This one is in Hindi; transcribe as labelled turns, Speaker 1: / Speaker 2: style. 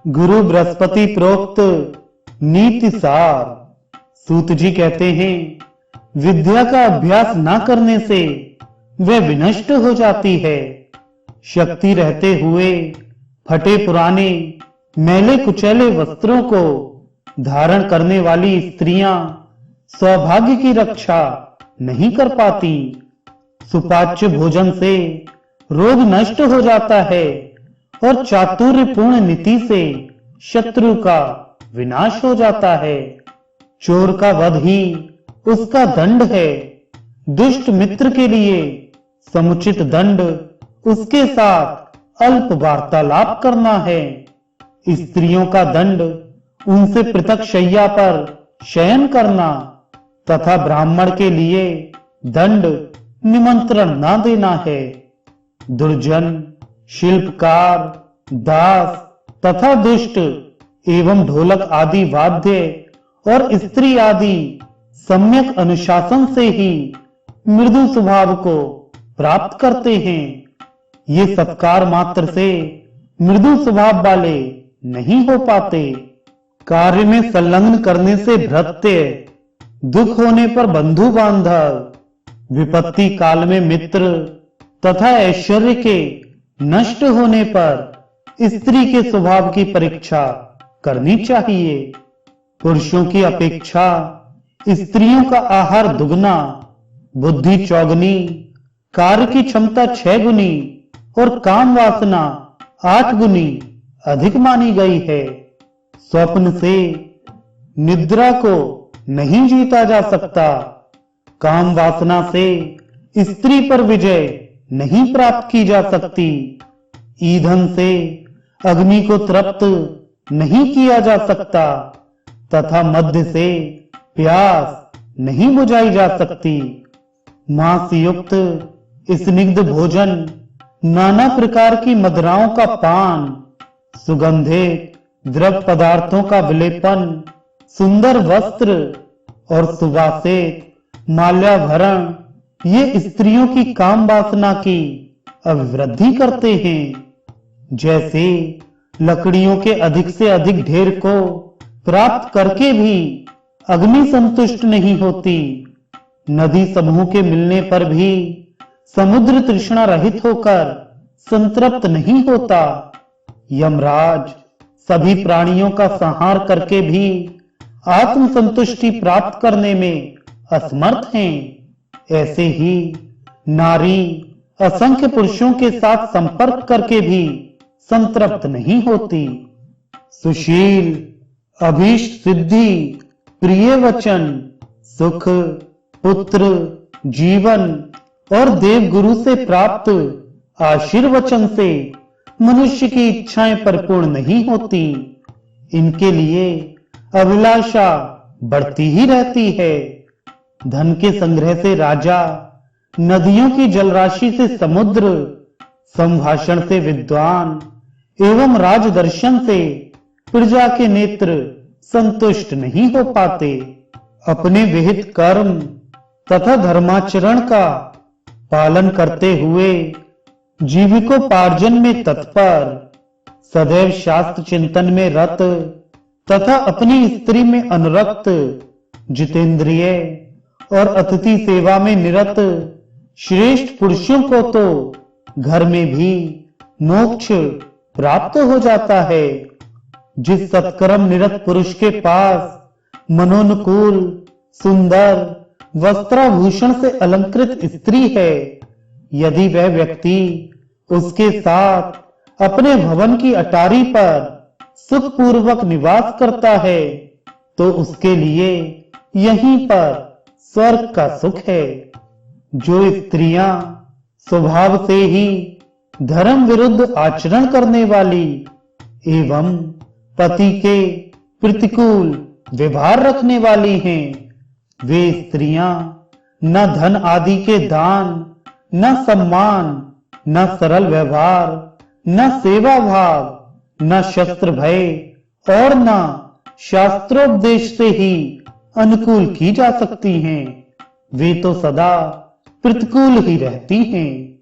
Speaker 1: गुरु बृहस्पति प्रोक्त नीति सार। सूत जी कहते हैं, विद्या का अभ्यास न करने से वह विनष्ट हो जाती है। शक्ति रहते हुए फटे पुराने मैले कुचैले वस्त्रों को धारण करने वाली स्त्रियां सौभाग्य की रक्षा नहीं कर पाती। सुपाच्य भोजन से रोग नष्ट हो जाता है और चातुर्यपूर्ण नीति से शत्रु का विनाश हो जाता है। चोर का वध ही उसका दंड है। दुष्ट मित्र के लिए समुचित दंड उसके साथ अल्प वार्तालाप करना है। स्त्रियों का दंड उनसे पृथक शैया पर शयन करना तथा ब्राह्मण के लिए दंड निमंत्रण न देना है। दुर्जन, शिल्पकार, दास तथा दुष्ट एवं ढोलक आदि वाद्य और स्त्री आदि सम्यक अनुशासन से ही मृदु स्वभाव को प्राप्त करते हैं। ये सत्कार मात्र से मृदु स्वभाव वाले नहीं हो पाते। कार्य में संलग्न करने से भृत्य, दुख होने पर बंधु बांधव, विपत्ति काल में मित्र तथा ऐश्वर्य के नष्ट होने पर स्त्री के स्वभाव की परीक्षा करनी चाहिए। पुरुषों की अपेक्षा स्त्रियों का आहार दुगना, बुद्धि चौगुनी, कार्य की क्षमता 6 गुनी और काम वासना 8 गुनी अधिक मानी गई है। स्वप्न से निद्रा को नहीं जीता जा सकता। काम वासना से स्त्री पर विजय नहीं प्राप्त की जा सकती। ईंधन से अग्नि को तृप्त नहीं किया जा सकता तथा मध्य से प्यास नहीं बुझाई जा सकती। मांस युक्त स्निग्ध भोजन, नाना प्रकार की मदिराओं का पान, सुगंधित द्रव पदार्थों का विलेपन, सुंदर वस्त्र और सुवासित माल्याभरण ये स्त्रियों की काम वासना की अभिवृद्धि करते हैं। जैसे लकड़ियों के अधिक से अधिक ढेर को प्राप्त करके भी अग्नि संतुष्ट नहीं होती, नदी समूह के मिलने पर भी समुद्र तृष्णा रहित होकर संतृप्त नहीं होता। यमराज सभी प्राणियों का संहार करके भी आत्म संतुष्टि प्राप्त करने में असमर्थ हैं। ऐसे ही नारी असंख्य पुरुषों के साथ संपर्क करके भी संतृप्त नहीं होती। सुशील, अभीष्ट सिद्धि, प्रिय वचन, सुख, पुत्र, जीवन और देव गुरु से प्राप्त आशीर्वचन से मनुष्य की इच्छाएं परिपूर्ण नहीं होती। इनके लिए अभिलाषा बढ़ती ही रहती है। धन के संग्रह से राजा, नदियों की जलराशि से समुद्र, संभाषण से विद्वान एवं राजदर्शन से प्रजा के नेत्र संतुष्ट नहीं हो पाते। अपने विहित कर्म तथा धर्माचरण का पालन करते हुए जीविकोपार्जन में तत्पर, सदैव शास्त्र चिंतन में रत तथा अपनी स्त्री में अनुरक्त, जितेंद्रिय और अतिथि सेवा में निरत श्रेष्ठ पुरुषों को तो घर में भी मोक्ष प्राप्त हो जाता है। जिस सत्कर्म निरत पुरुष के पास मनोनुकूल, सुंदर वस्त्राभूषण से अलंकृत स्त्री है, यदि वह व्यक्ति उसके साथ अपने भवन की अटारी पर सुखपूर्वक निवास करता है, तो उसके लिए यहीं पर स्वर्ग का सुख है। जो स्त्रियां स्वभाव से ही धर्म विरुद्ध आचरण करने वाली एवं पति के प्रतिकूल व्यवहार रखने वाली हैं, वे स्त्रियां न धन आदि के दान, न सम्मान, न सरल व्यवहार, न सेवा भाव, न शस्त्र भय और न शास्त्रोपदेश से ही अनुकूल की जा सकती हैं। वे तो सदा प्रतिकूल ही रहती हैं।